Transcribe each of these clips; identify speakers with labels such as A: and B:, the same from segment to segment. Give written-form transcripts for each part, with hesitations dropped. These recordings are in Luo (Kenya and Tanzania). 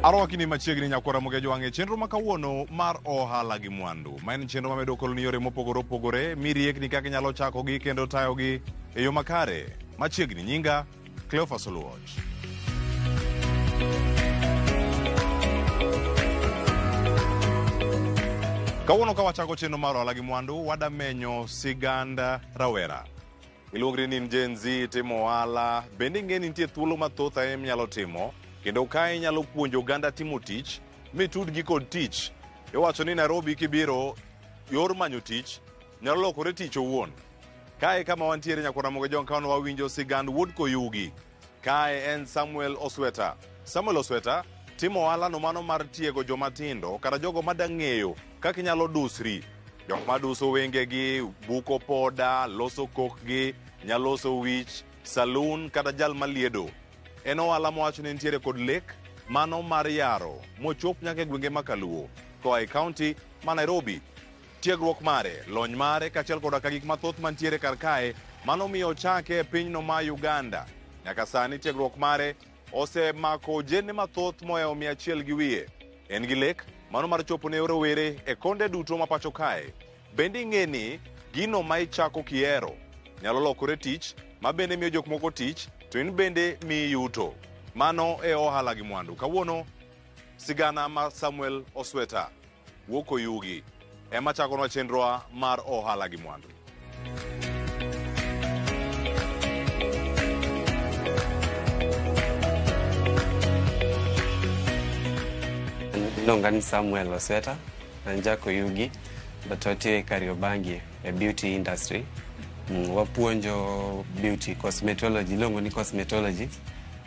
A: Arwaki ni machiegni nyakwara moge jwange chenro makawuono mar Ohala Gi Mwandu. Ma en chenro mamedo koloni yore mopogore opogore miriekni kaka inyalo chakogi kendo tayogi e yo makare. Machiegni nyinga Cleophas Oluoch. Kawuono ka wachako chenro mar Ohala Gi Mwandu, wadamenyo siganda rawera. Iluongri ni Gen Z timo ohala, bende ing'eni nitie thuolo mathoth ahinya minyalo timo. Kendo kae inyalo puonjo oganda timo tich, mitudgi kod tich. Iwacho ni Nairobi kibiro, yor manyo tich, nyalo lokore tich owuon. Kae kama wantiere nyakwara moge jwange kawuono wawinjo sigand wuod Koyugi. Kae en Samuel Osweta. Samuel Osweta timo ohala no mano mar tiego joma tindo, kata jogo madang'eyo kaka inyalo dusri. Jok maduso wengegi, buko poda, loso kokgi, nyalo loso wich, saloon kata jal maliedo. En ohala mowacho ni nitiere kod lek mano mar yaro mochop nyaka e gwenge makaluo koa e kaunti ma Nairobi. Tiegruok mare, lony mare kaachiel koda ka gik mathoth mantiere kar kae mano miyo ochake e pinyno ma Uganda. Nyaka sani tiegruok mare osemako jene mathoth moewo 100 gi wiye. En gi lek mano mar chopo ne rowere e konde duto ma pacho kae. Bende ing'eni gino ma ichako kihero nyalo lokore tich, ma bende miyo jok moko tich, to in bende mi yuto. Mano e Ohala Gi Mwandu. Kawuono sigana ma Samuel Osweta wuok Koyugi ema chakonwa chenrowa mar Ohala Gi Mwandu.
B: Iluonga ni Samuel Osweta, anja Koyugi, but watiyo e Kariobangi e beauty industry. Wapuonjo beauty cosmetology, ilongo ni cosmetology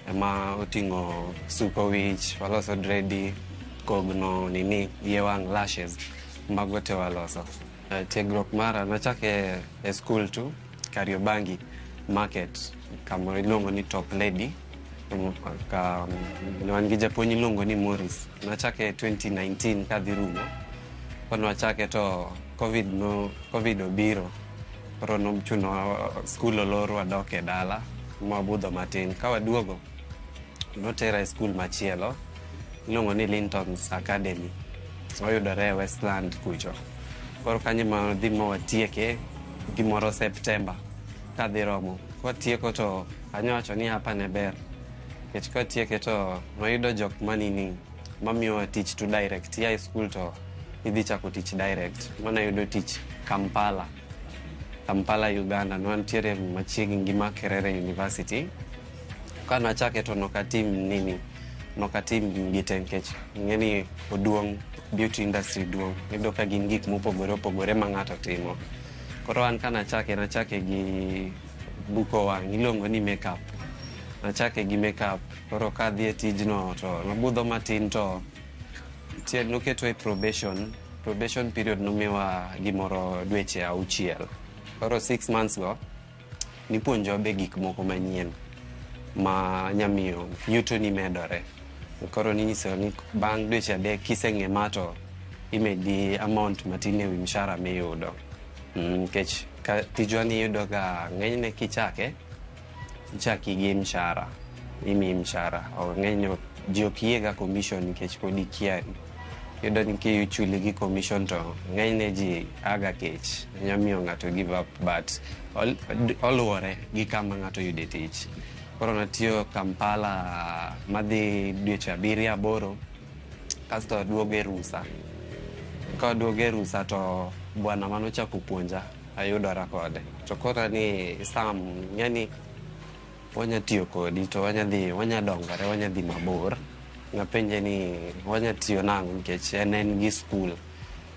B: ema oting'o suko wich, waloso dredi, kogno, nini, yie wang', lashes, mago te waloso. Tiegruok mara nachake e school tu, Kariobangi market, kama ilongo ni Top Lady. Wan gi japuonj ilongo ni Morris. Nachake 2019 kadhi rumo. Kono wachake to COVID obiro. Koro nochuno skul olor wadok e dala, mabudho matin. Ka waduogo, notera e skul machielo, ilongo ni Linton's Academy. Oyudore e Westland kucho. Koro kanyo ma dhi ma watieke gimoro Septemba kadhi romo. Kwatieko to anyawacho ni hapa ne ber. Kech kwatieke to wayudo jok manini mamiyowa tich to direct. Ya e skul to idhi chako tich direct. Mana yudo tich Kampala, Uganda, nwantiere machiegni gi Makerere University. Ka nachake to nokatim gite nkech ng'eni oduong' beauty industry duong'. Iyudo ka gin gik mopogore opogore ma ng'ato timo. Koro an ka nachake gi buko wang', ilongo ni makeup. Nachake gi makeup. Koro kadhi e tijno to nabudho matin to noketo e probation period nomiwa gimoro dweche 6. Koro 6 months go, nipuonjo be gik moko manyien ma nyamiyo yuto ni medore. Koro ninyiso ni bang' dweche 3 kiseng'e mato imedi amount matin ewi mshahara miyudo. Kech tijwa ni yudo ga ng'enyne kichaki gi mshahara, imi mshahara. Ng'enyne ji ok yiega commission nikech pod ikiari. Yudo ni kichuli gi commission to ng'enyne ji aga kech, nyamiyo ng'ato give up, but oluwore gi kama ng'ato yude tich. Koro natiyo Kampala madhi dweche 7-8, kasto duogo e rusa. Ka duogo e rusa to bwana manochako puonja ayudora kode. To koro ni Sam, yani wanya tiyo kodi to wanya dongore, wanya dhi mabor. Napenje ni wanya tiyo nango nikech en gi school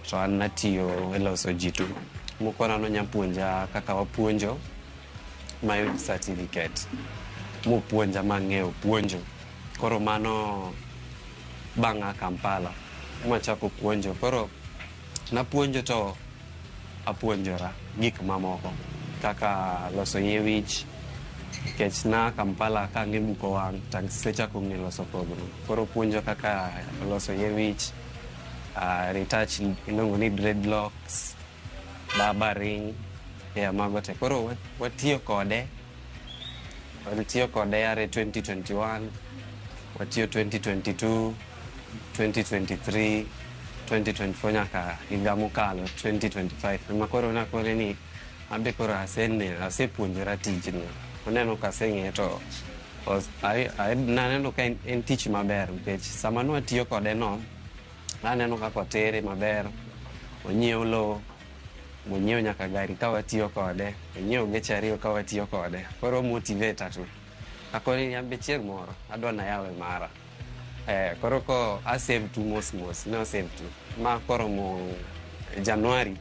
B: to an natiyo e loso jitu. Mukona nonya puonja kaka wapuonjo mayud certificate. Mupuonja mang'eyo puonjo. Koro mano bang'a Kampala machako puonjo. Koro napuonjo to apuonjora gik mamoko kaka loso yie wich. Kech na Kampala ka ng'e buko wang' tang sechako ng'e loso kogno. Koro puonjo kaka loso yie wich, retouch ilongo ni dreadlocks, barbering, mago te. Koro watiyo kode Walitiyo kode yare 2021, watiyo 2022, 2023, 2024 nyaka higa mokalo 2025. Ma koro nakore ni ambe koro asepuonjora tijni. Oneno ka aseng'e to naneno ka en tich maber nikech sama nwatiyo kode no, naneno kaka otere maber, onyiewo lo, onyiewo nyaka gari ka watiyo kode, onyiewo geche 2 ka watiyo kode. Koro motivate tu. Akoni ni ambe chieng' moro adwa na yawe mara. Koro ko asave tu mos no save tu. Ma koro mo Januari.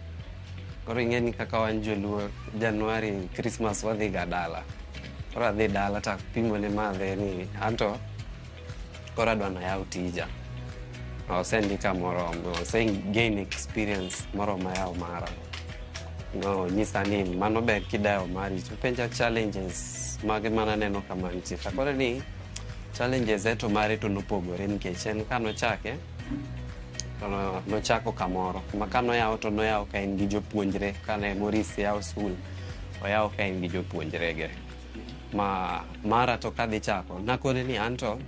B: Koro ing'eni kaka wan joluo Januari Christmas wadhi ga dala. Koro adhi dala ta pimo ne madhe ni anto koro adwa na yaw tija. Osendika moromo, gain experience moromo yaw mara. No, nyisa ni mano ber kidayo mari. Penja challenges mage mana neno kama nitie. Koro ni challenges eto mare to nopogore nikech en kano chake nochako kamoro ma kano yawo to noyawo ka en gi jopuonjre kane Morris yawo skul oyawo ka en gi jopuonjre ge mara to kadhi chako nakone ni anto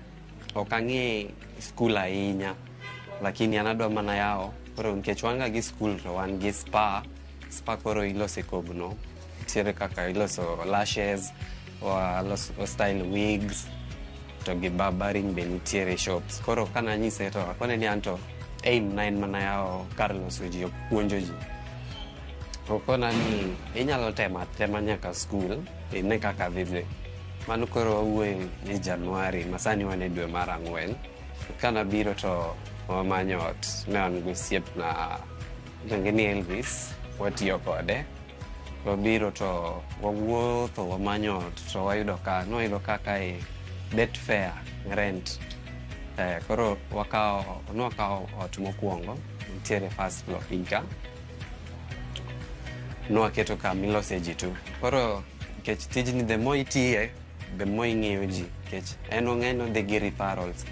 B: ok ang'e skul ahinya lakini an adwa mana yawo koro nikech wanga gi skul to wan gi spa koro ilose kogno tiere kaka iloso lashes o style wigs to gi barbering be nitiere shops. Koro kana nyise to akone ni anto aim 9 mana yawo kar loso ji puonjo ji. Okona ni inyalo tema nyaka skul ne kaka vive. Mano koro wawuoye ni Januari masani wane dwe mar 4. Kana biro to wamanyo ot ne wan gosiep na ni Elvis watiyo kode. Wabiro to wawuotho wamanyo ot to wayudo kaka bet fair rent koro wakao ot mokwongo nitiere first floor inka waketo kamilose ji tu koro nikech tijni the more itiye the more ing'eyo ji nikech en ong'eno dhi gi referrals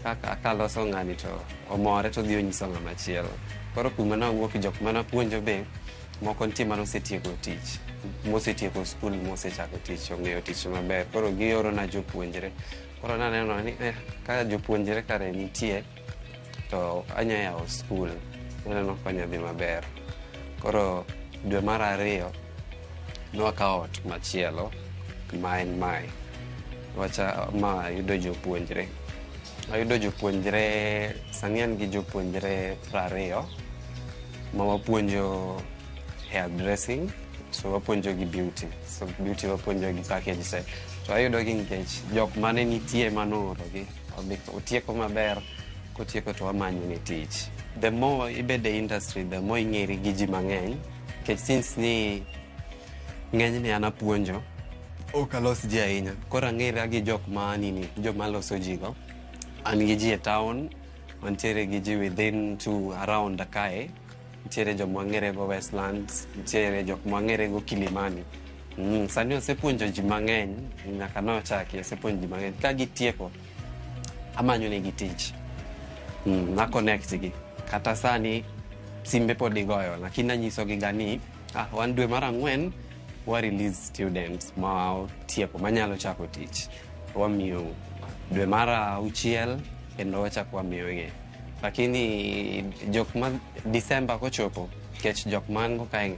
B: kaka loso ng'ani to omore to dhi onyiso ng'ama chielo koro kuma nawuok jok mana puonjo be moko nitie manosetieko tich mosetieko skul mosechako tich ong'eyo tich maber koro gioro na jopuonjre koro naneno ni ka jopuonjre kare nitie to anya yawo skul naneno konya dhi maber koro dwe mar 2 nwakawo ot machielo ma en mae ma yudo jopuonjre ayudo jopuonjre sani an gi jopuonjre 20 ma wapuonjo hair dressing so wapuonjo gi beauty so beauty wapuonjo gi package se to ayudo gi nikech jok mane nitie manoro gi otieko maber kotieko to wamanyo ni tich the more ibede industry the more ing'eri gi ji mang'eny nikech since ni ng'eny ni an apuonjo ok alos ji ahinya koro ang'era gi jok joma loso jigo an gi ji e town wantiere gi ji within to around kae nitiere jok mwang'ere go Westlands nitiere jok mwang'ere go Kilimani sani osepuonjo ji mang'eny nyaka nochaki osepuonjo ji mang'eny ka gitieko amanyo ne gi tich na connect gi kata sani simbe pod igoyo lakini anyiso gi gani wan dwe mar 4 wa release students ma tieko manyalo chako tich wamiyo dwe mar 6 kendo wachako wamiyo gi lakini jok ma December kochopo kech jok mango kae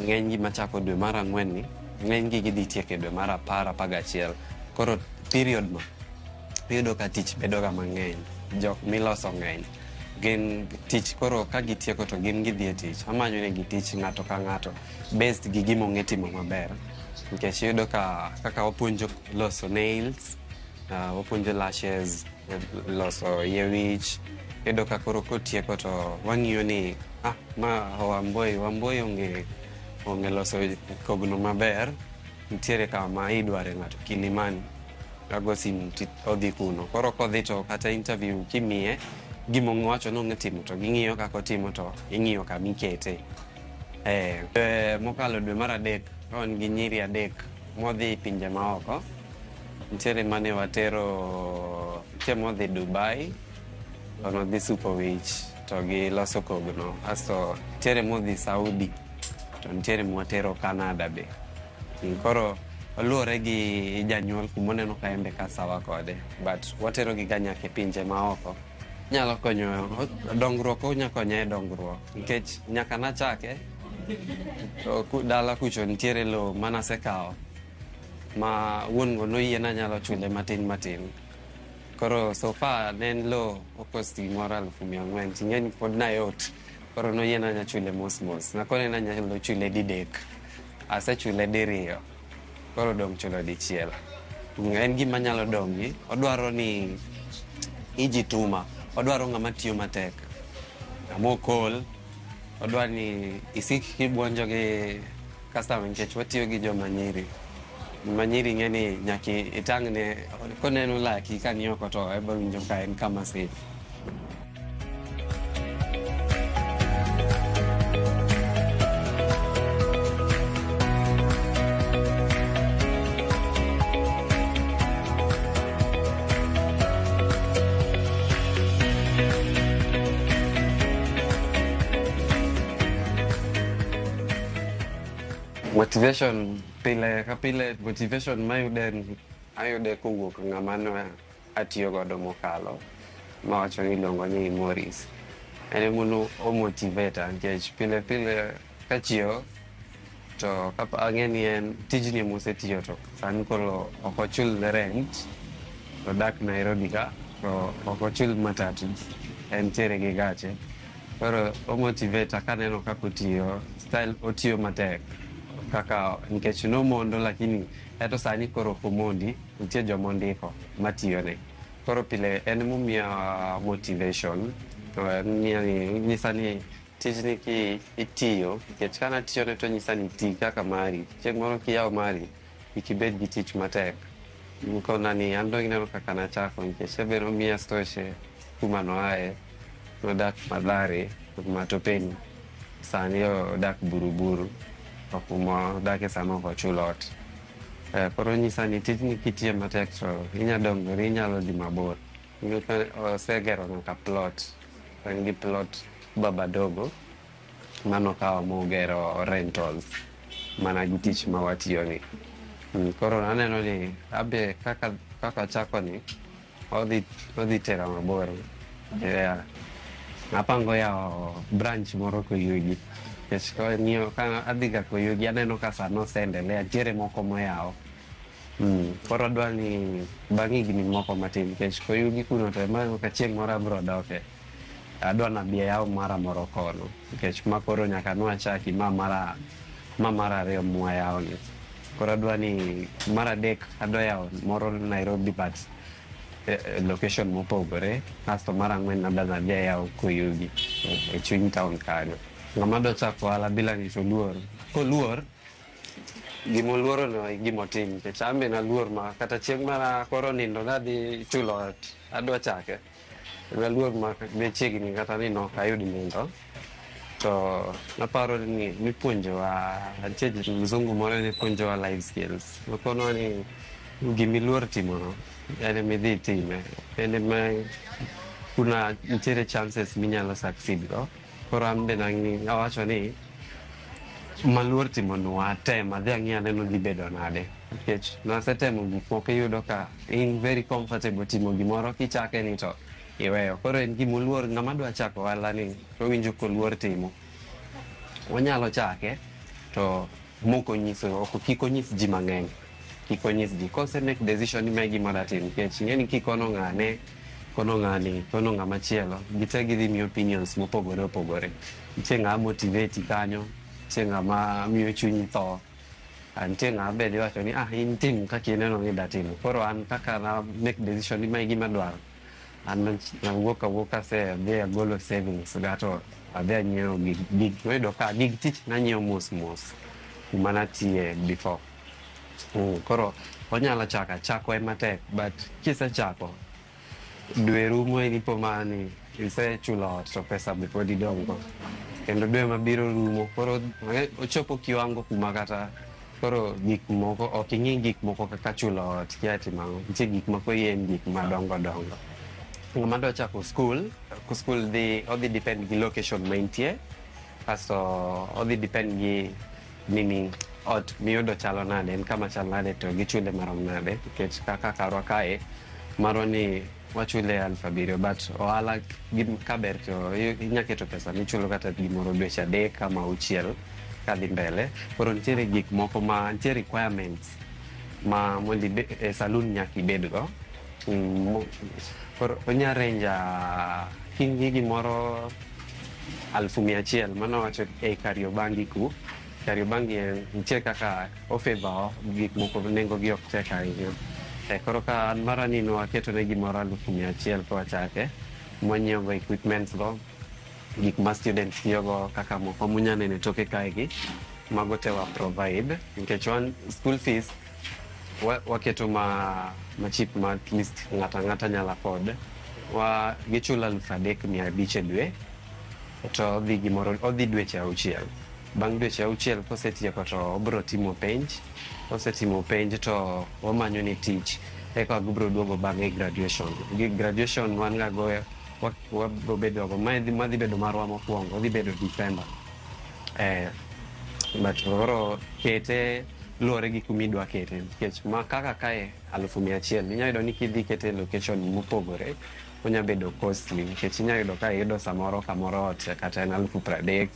B: ng'eny gi machako dwe mar 4 ni ng'eny gi gidhi tieke dwe mar 11 koro period ma iyudo ka tich bedo ga mang'eny jok miloso ng'eny gin tich koro ka gitieko to gin gidhi e tich amanyo ne gi tich ng'ato ka ng'ato based gi gimo ng'etimo maber nikech iyudo ka kaka wapuonjo loso nails wapuonjo lashes loso yewich iyudo ka koro kotieko to wang'iyo ni wamboi ong'e loso kogno maber nitiere kama idware ng'ato Kilimani ago simu odhi kuno koro kodhi to kata interview kimiye gimong'wacho nong'e timo to ging'iyo kako timo to ing'iyo kamikete mokalo dwe mar 3 kawan gi nyiri 3 modhi pinje maoko nitiere mane watero modhi Dubai nodhi Super Witch to giloso kogno asto nitiere modhi Saudi to nitiere mwatero Canada be koro oluore gi janyuol kumoneno ka embe ka sawa kode but watero gi ganyake pinje maoko nyalo konyo dongruok, onya konyo e dongruok nikech nyaka nachake to dala kucho nitiere lo manasekawo ma wuon go noyiena nyalo chule matin. Koro so far ne en lo okosti moro 400,000 ting'eni pod nayot. Koro noyiena nya chule mos. Nakone na nyalo chule didek. Asechule diriyo. Koro dong' chulo dichiel. En gima nyalo dongi. Odwaro ni ijituma. Odwaro ng'ama tiyo matek. Ng'amokol. Odwaro ni isik kibuonjo gi customer nikech watiyo gi joma nyiri. Manyiri ng'eni nyaki itang'ne koneno laki kani oko to ebo winjo ka en kama safe. Motivation pile ka pile, motivation ayude kowuok ng'ama no atiyo godo mokalo mawacho ni iluongo ni Morris. En mono o motivate nikech pile kachiewo to ang'e ni en tijni mosetiyo to sani koro ok ochul rent to dak Nairobi ka to ok ochul matatu en tiere gi gache. Koro o motivate kaneno kaka otiyo style otiyo matek kaka nikech nomondo lakini eto sani koro komondi nitie jomondiko matiyone. Koro pile en momiya motivation to nyisa ni tijni ki itiyo nikech kana tiyone to nyisa ni ti kaka mari. Chieng' moro kiyawo mari ikibed gi tich matek. Kona ni an dong' ineno kaka nachako nikech ebe nomiya stoche kuma noae nodak Mathare Matopeni sani odak Buruburu kuma odake sama ok ochul ot. Koro nyisa ni tijni kitiyo matek to inyadongori inyalo dhi mabor. Osegero nyaka plot. En gi plot Babadogo manokawo mogero rentals mana gi tich mawatiyoni. Koro aneno ni abe kaka achako ni odhi tera mabor. Apango yawo branch moro Koyugi. Ka adhi ga Koyugi aneno ka sano osendelea tiere moko moyawo. Koro adwa ni bang' higni moko matin nikech Koyugi kuno to ema ka chieng' moro abiro doke. Adwa nabi yawo mara moro kono nikech ma koro nyaka nwachaki ma mara ariyo mwayawo ni. Koro adwa ni mar adek adwa yawo moro Nairobi but location mopogore. Kasto mar ang'wen adwa nadhi yawo Koyugi e chuny town kanyo. Ng'ama dwa chako ohala bila nyiso luor. Koluor gimoluoro no gimotim nikech an be naluor ma kata chieng' mana koro nindo nadhi chulo ot adwa chake. Naluor ma be chiegni kata ni nok ayud nindo. To naparo ni nipuonjowa mzungu moro nipuonjowa life skills. Nokono ni gimiluor timono en midhi time. En ma kuna nitiere chances minyalo succeed go. Koro an be awacho ni maluor timono atem adhi ang'i aneno dhi bedo nade. Nikech nasetemo gik moko iyudo ka in very comfortable timo gimoro kichake ni to iweyo. Koro en gimoluor ng'ama dwa chako ohala ni owinjo koluor timo. Onyalo chake to kik onyis ji mang'eny. Kik onyis ji. Kose make decision ni mae gima datim nikech ing'eni kikono ng'ane kono ng'ani kono ng'ama chielo gite gidhi miyo opinions mopogore. Nitie ng'ama motivate kanyo, nitie ng'ama miyo chunyi tho, nitie ng'ama bende wacho ni in tim kaka ineno ni datimo. Koro an kaka na make decision ni mae gima dwaro. An nawuok ase adhi agolo savings gato adhi anyiewo gig tich nanyiewo mos kuma natiye before. Koro onyalo chako e matek but kisechako dwe rumo inipo mani isechulo ot to pesa be pod idongo kendo dwe mabiro rumo koro ochopo kiwango kuma kata koro gik moko ok ing'i gik moko kaka chulo ot kiati mango nitie gik moko yen gik madongo ng'ama dwa chako skul odhi depend gi location maintie kasto odhi depend gi nini ot miyudo chalo nade en kama chalo nade to gichule marom nade nikech kaka karwa kae marwa ni wachule 7,000 but ohala kaber to inyaketo pesa michulo kata gimoro dweche 3 kama 6 kadhi mbele. Koro nitiere gik moko ma nitiere requirements ma mondi saloon nyaki bedgo. Koro onya renja kingi gimoro 100,000 mano wacho Kariobangi ku. Kariobangi nitiere kaka ofavor gik moko nengo gi ok tek ahinya. Koro ka mara ni no aketo ne gimoro 100,000 kwa chake mwanyo equipments go gik ma students tiyogo kaka moko munyane ne toke kaegi mago te wa provide nikech one school fees waketo ma cheap ma at least ngata nyala afford wa gichula 3,500 dwe to dhi gimoro odhi dweche 6. Bang' dweche 6 kosetieko to obro timo penj. Kosetimo penj to wamanyo ni tich eka gibro duogo bang'e graduation. Graduation wan ga go wabro bedo go madhi bedo marwa mokwongo dhi bedo December. But oro kete luore gi kumidwa kete nikech ma kaka kae 100,000 inya yudo ni kidhi kete location mopogore onya bedo costly nikech inya yudo ka yudo samoro kamoro kata 30,000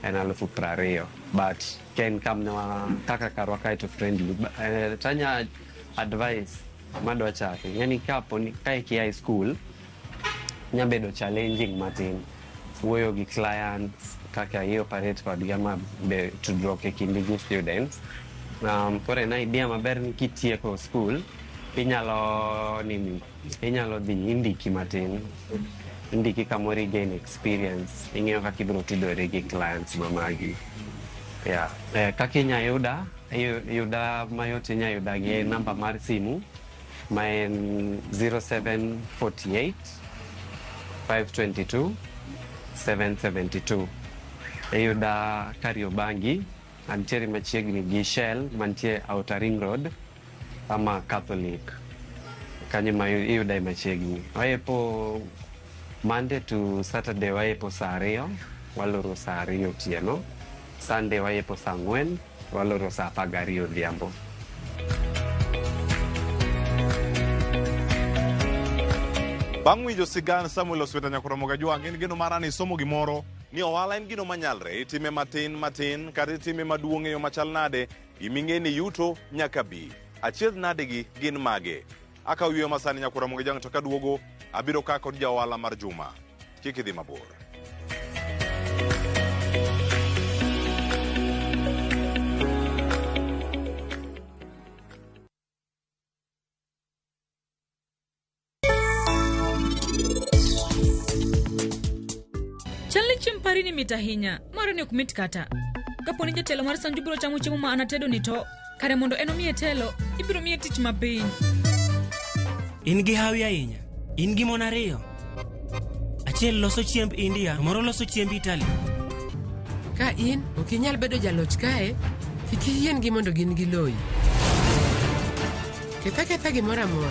B: en 20,000 but ken kamna kaka karwa kae to friendly tanya advice madwa chake yani kapo ni kae ki high school nya bedo challenging matin wuoyo gi clients kaka hiyo operate kod gama be to drop e kindi gi students kore na idea maber ni kitieko school inyalo dhi indiki matin indiki kamori gain experience ing'eyo kaka ibro tudore gi clients mamagi kaka inya yuda mayot inya yuda gi namba mar simu ma en 0748 522 772 yuda Kariobangi antiere machiegni gi Shell mantie Outer Ring Road ama Catholic kanyo ma yuda machiegni. Waepo Monday to Saturday waepo saa 2 waloro saa 2 otieno. Sunday waepo saa 4 waloro saa 12 odhiambo.
A: Bang' winjo sigand Samuel Osweta Ramogi jwang' en geno mara ni somo gimoro ni ohala en gino manyalre itime matin kata itime maduong' e yo machal nade iming'e ni yuto nyaka bi. Achiedh nade gi gin mage. Aka wiyo masani Ramogi jwang' to kaduogo abiro ka kod ja ohala mar juma. Kik idhi mabor.
C: Chimpari ni mitahinya maro ni okumit kata kaponi jatelo mar Sanju biro chamo chiemo ma anatedo ni to kare mondo eno miye telo ibiro miye tich mapiny.
D: In gi hawi ahinya in gi mon ariyo achiel loso chiemb India to moro loso chiemb Italy.
E: Ka in ok inyal bedo jaloch kae kik yien gi mondo gin gi loyi ketha gimoro amora.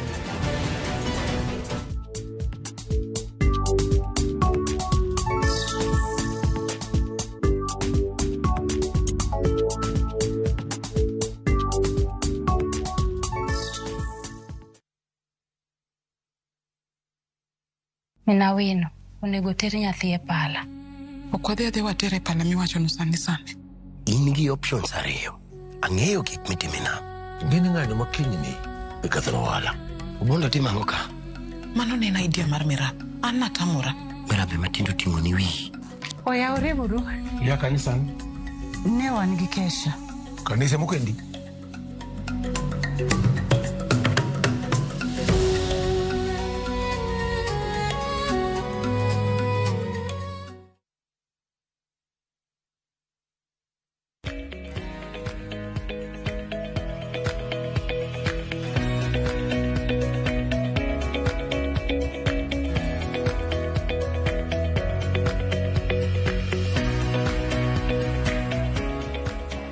F: Minawino, onego ter nyathi e pala.
G: Ok wadhi watere pala miwacho no sani.
H: In gi options ariyo. Ang'eyo gik mitimina. Gin ng'anyo makinyni ikatho ohala. Obondo timo ang'o ka?
G: Mano ne na idea mar Mirab. An natamora.
H: Mirab matindo ting'o ni wi.
F: Oyawre buru.
I: Ya kanisa
F: Ne wan gi kesha.
I: kanisa mokendi.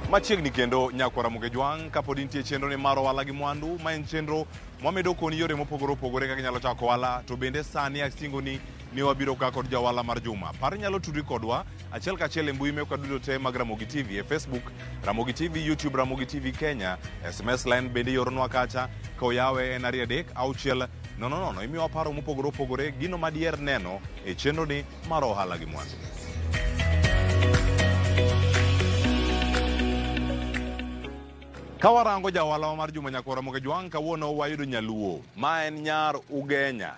A: Machiegni kendo Ramogi jwang' kapod intie chenro ni mar Ohala Gi Mwandu ma en chenro mwamedo koni yore mopogore opogore kaka inyalo chako ohala to bende sani asingo ni wabiro ka kod ja ohala mar juma. Par nyalo tudri kodwa achiel kachiel e mbui meka duto te mag Ramogi TV e Facebook Ramogi TV, YouTube Ramogi TV Kenya, SMS line bende yoronwa kacha ka oyawe en 2 3 6 nono imiyowa paro mopogore opogore gino madier neno e chenro ni mar Ohala Gi Mwandu. Ka warango jaohala mar Juma nyako Ramogi Jwang' kawuono wayudo nyaluo ma en nyar Ugenya,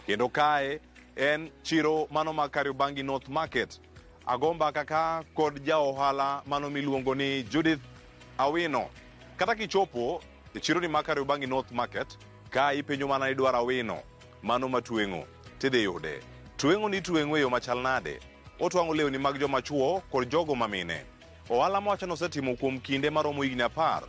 A: kendo kae en chiro mano ma Kariobangi North Market. Agomba kaka kod jaohala mano miluongo ni Judith Awino. Kata kichopo e chiro ni ma Kariobangi North Market, ka ipenjo mana idwaro Awino mano matweng'o tidhi yude. Tweng'o ni tweng'o e yo machal nade? Otwang'o lewni mag joma chuo kod jogo mamine. Ohala mowacho ni osetimo kuom kinde maromo higni 10.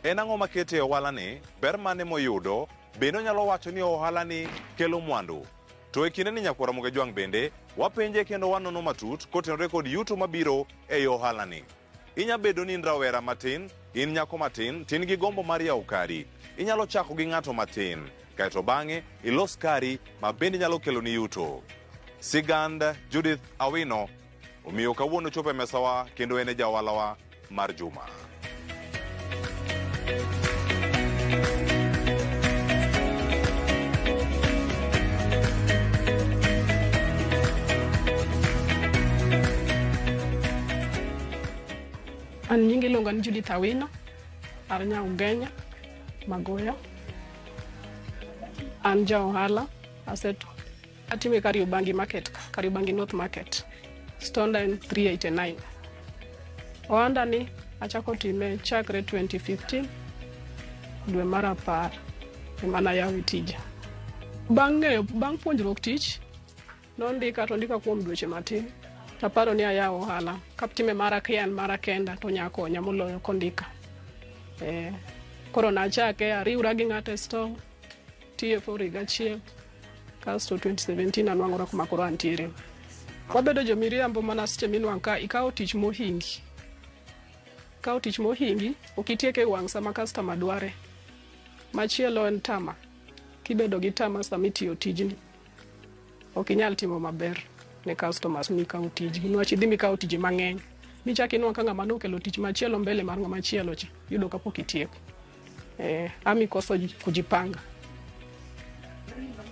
A: En ang'o makete ohala ni? Ber mane moyudo? Bende onyalo wacho ni ohala ni kelo mwandu. To e kinde ni nyako Ramogi Jwang' bende wapenje kendo wanono matut kotenore kod yuto mabiro e ohala ni. Inya bedo ni in rawera matin, in nyako matin, tin gi gombo mar yawo kari. Inyalo chako gi ng'ato matin, kaeto bang'e ilos kari ma bende nyalo kelo ni yuto. Sigand Judith Awino omiyo kawuono chopo e mesawa kendo en e jaohalawa mar Juma.
J: An nyingi iluongo ni Judith Awino, ar nya Ugenya, Magoya. An jaohala, atime Kariobangi Market, Kariobangi North Market. Stonda en 389. Ohanda ni achako time chakre 2015 dwe mar 10 emana yawe tija. Bang' puonjruok tich nondika kuom dweche matin. Taparo ni ayawo ohala kaptime mara kenda to nyakonya moloyo kondika. Koro nachake ariwra gi ng'ato e store TF higa achiel kasto 2017 anwang'ora kuma koro antiere. Wabedo jomiriambo mana seche minwang' ka ikawo tich mohingi. Kawo tich mohingi okitieke wang' sama customer dware. Machielo en tama. Kibedo gi tama sama itiyo tijni ok inyal timo maber ne customers mikawo tijgi. Niwach idhi mikawo tije mang'eny. Michaki inwang' ka ng'ama nokelo tich machielo mbele mar ng'ama chielo cha yudo kapok itieko. Ami koso kujipanga.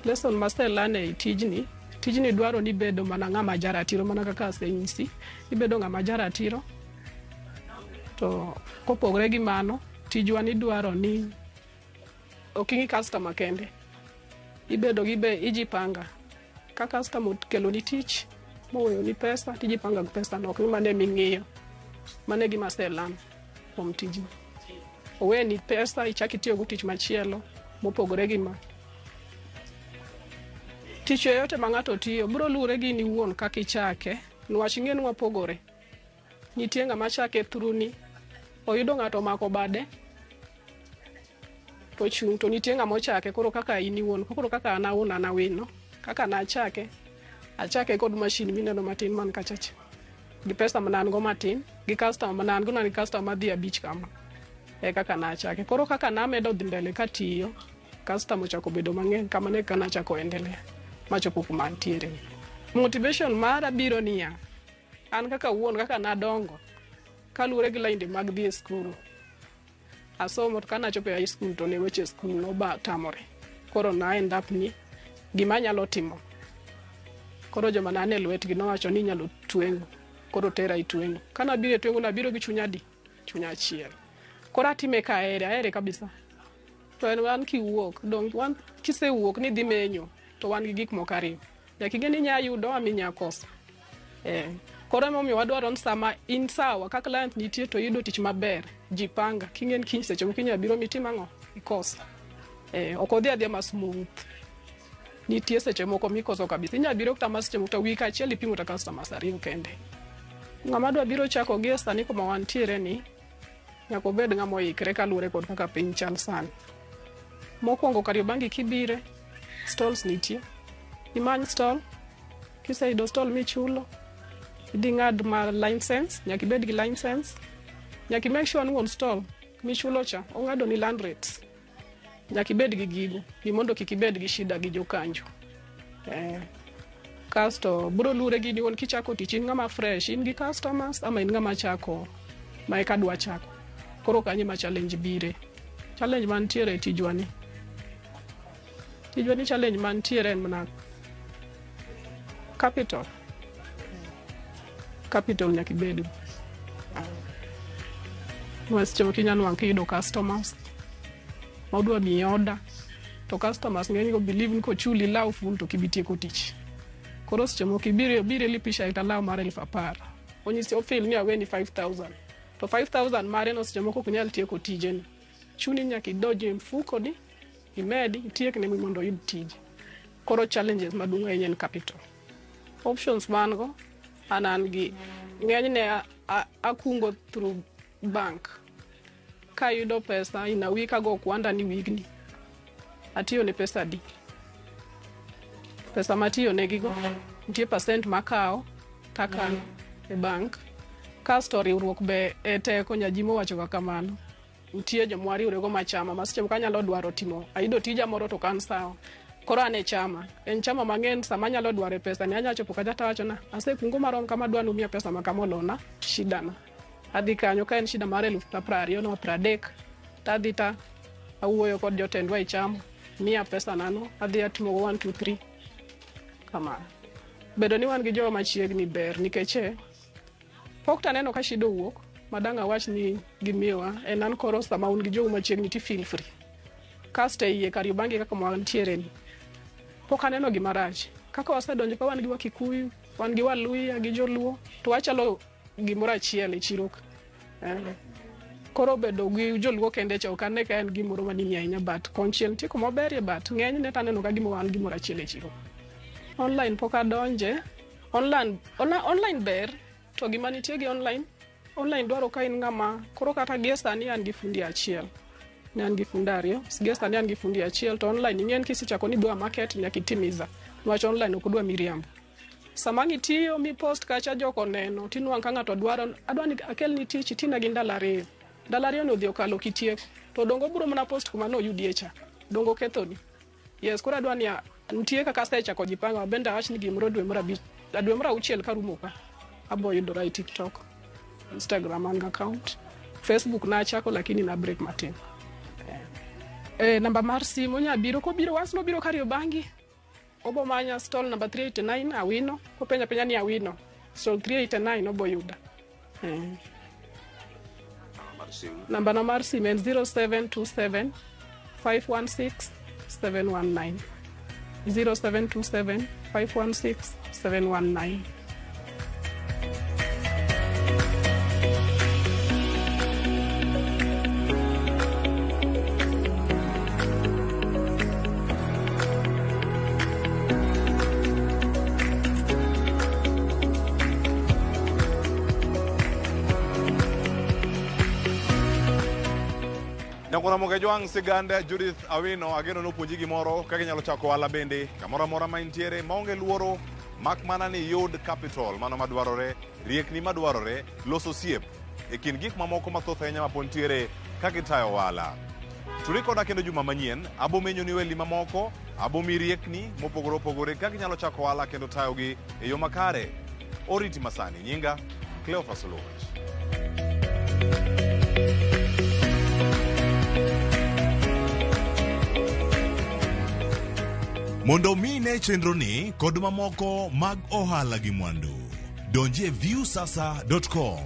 J: Lesson maselane tijni dwaro ni bedo mana ng'ama jaratiro mana kaka asenyisi. Ibedo ng'ama jaratiro. To kopogre gi mano, tijwa ni dwaro ni oking'i customer kende. Ibedo gi ijipanga. Ka customer kelo ni tich, moweyo ni pesa, tijipanga gi pesa no, ok ni mane ming'iyo. Mane gima selano kuom tijni. Owe ni pesa ichaki tiyo go tich machielo mopogre gi ma. Tich yote ma ng'ato tiyo biro luwore gi ni wuon kaka ichake. Niwach ing'e ni wapogore. Nitie ng'ama chake through ni oyudo ng'ato mako bade to chung' to nitie ng'ama ochake koro kaka in iwuon. Koro kaka an Awino kaka nachake kod machine mineno matin man kachacha. Gi pesa manan go matin, gi customer manan go ni customer madhi 5 kama. Kaka nachake. Koro kaka namedo dhi mbele katiyo, customer chako bedo mang'eny kama ne kana chako endelea. Machopo kuma antiere. Motivation mara biro niya. An kaka wuon kaka nadongo. Kaluwore gi lainde mag dhi e skul. Asomo to kana chopo e high school to ne weche skul no ba tamore. Koro na end up ni gima nyalo timo. Koro joma nane lwetgi nowacho ni nyalo tweng'o. Koro tera itweng'o. Kana biro tweng'o nabiro gi chunya di. Chunya achiel. Koro atime ka aere kabisa. To en wan kiwuok. Dong wan kisewuok ni dhi menyo. To wan gi gik moko ariyo. Nyaka ing'e ni nya yudo ama inya koso. Koro emomiyo wadwaro ni sama in sawa ka client nitie to yudo tich maber, jipanga. King'e ni kiny seche moko inya biro mitim ang'o? Ikoso. Ok odhi adhiya ma smooth. Nitie seche moko mikoso kabisa. Inya biro kata seche moko wik achiel ipimo ta customers ariyo kende. Ng'ama dwa biro chako gi sani kuma wantiere ni nyaka obed ng'ama oikre kaluwore kod kaka piny chal sani. Mokwongo Kariobangi kibire stalls nitie. Imany stall. Kiseyudo stall michulo. Idhi ng'ad ma license. Nyaka ibed gi license. Nyaka make sure ni wuon stall michulo cha ong'ado ni land rates. Nyaka ibed gi gigo. Mondo kik ibed gi shida gi jokanjo. Kasto biro luwore gi ni wuon kichako tich in ng'ama fresh. In gi customers ama in ng'ama chako ma eka dwa chako. Koro kanyo ma challenge bire. Challenge mantiere tijwa ni. Tijwa ni challenge mantiere en mana capital. Capital nyaka ibed. Seche moko inyalo nwang' kiyudo customers modwa miyi order, to customers ng'eny go believe ni kochuli law full to kibitieko tich. Koro seche moko ibiro lipisha ita law mar 10,000. Onyisi ofil ni aweni 5,000. To 5,000 mare no seche moko ok nyal tieko tijeni. Chuni nyaka idonje mfuko ni imedi itiek ne mondo oyud tije. Koro challenges maduong' ahinya en capital. Options mango anan gi ng'enyne akungo through bank. Ka yudo pesa ina wika go kwanda ni wigni. Atiyo ne pesa di. Pesa matiyo negigo nitie percent makao takano e bank. Kasto riwruok be e teko nyajimo wacho kamano. Nitie jomwa riwrego machama maseche moko anyalo dwaro timo ayudo tija moro to kan sawa. Koro ane chama. En chama mang'eny sama nyalo dware pesa ni anyacho pokaja tawacho na asekungo marom kama dwanu mia pesa makamolona shida na. Adhi kanyo ka en shida mar 20,000 no 30 tadhita awuoyo kod jotendwa e chama mia pesa nano adhi atimo 1 2 3 kama. Bedo ni wan gi jowa machiegni ber nikech pok taneno ka shida wuok madanga wach ni gimiwa en an koro sama un gi jowa machiegni ti feel free. Kaste iye Kariobangi kaka mwantiere ni. Pok aneno gimarach. Kaka wasedonjo ka wan gi Wakikuyu, wan gi Waluya gi Joluo, to wachalo gimoro achiel e chiro. Koro bedo gi Joluo kende cha okane ka en gimoro manini ahinya but konchiel tiko maberie but ng'eny ne taneno ka gimoro wan gimoro achiel e chiro. Online pok adonje. Online ber to gima nitie gi online dwaro ka in ng'ama koro kata gesa ni an gi fundi achiel. Ne an gi fundi ariyo, gesa ni an gi fundi achiel to online ing'en kisichako ni dwa market nyaka itimiza. Wach online ok dwa miriambo. Sama ng'itiyo mi post kacha joko neno tinwang' ka ng'ato adwani akel ni tich tina gi ndalo 2. Ndalo 2 no dhi okalo kitieko to dongo biro mana post kuma no yudie cha. Dongo kethoni. Yes, koro adwani nitie kaka sechako jipanga bende awach ni gimoro dwe mara 6 karumo ka. Abo yudora e TikTok, Instagram an account, Facebook na achako lakini na break matin. Namba mar simu nyabiro kobiro wasno biro Kariobangi. Obo manya stall number 389 Awino. Kopenya penya ni Awino. Stall 389 obo yuda. Namba na mar simu en 0727 516 719. 0727 516 719.
A: Ramogi Jwang siganda Judith Awino ageno nopuonji gimoro ka ginyalo chako ohala bende kamoro amora ma intiere maonge luoro mak mana ni yud capital mano madwarore riekni madwarore loso siep e kin gik mamoko mathoth ahinya mapod ntiere ka gitayo ohala. Turi koda kendo juma manyien abo menyo ni weli mamoko abo mi riekni mopogore opogore ka ginyalo chako ohala kendo tayogi e yo makare. Oriti masani nyinga Cleophas Oluoch. Mondo mine chenroni kod mamoko mag Ohala Gi Mwandu donje viewsasa.com.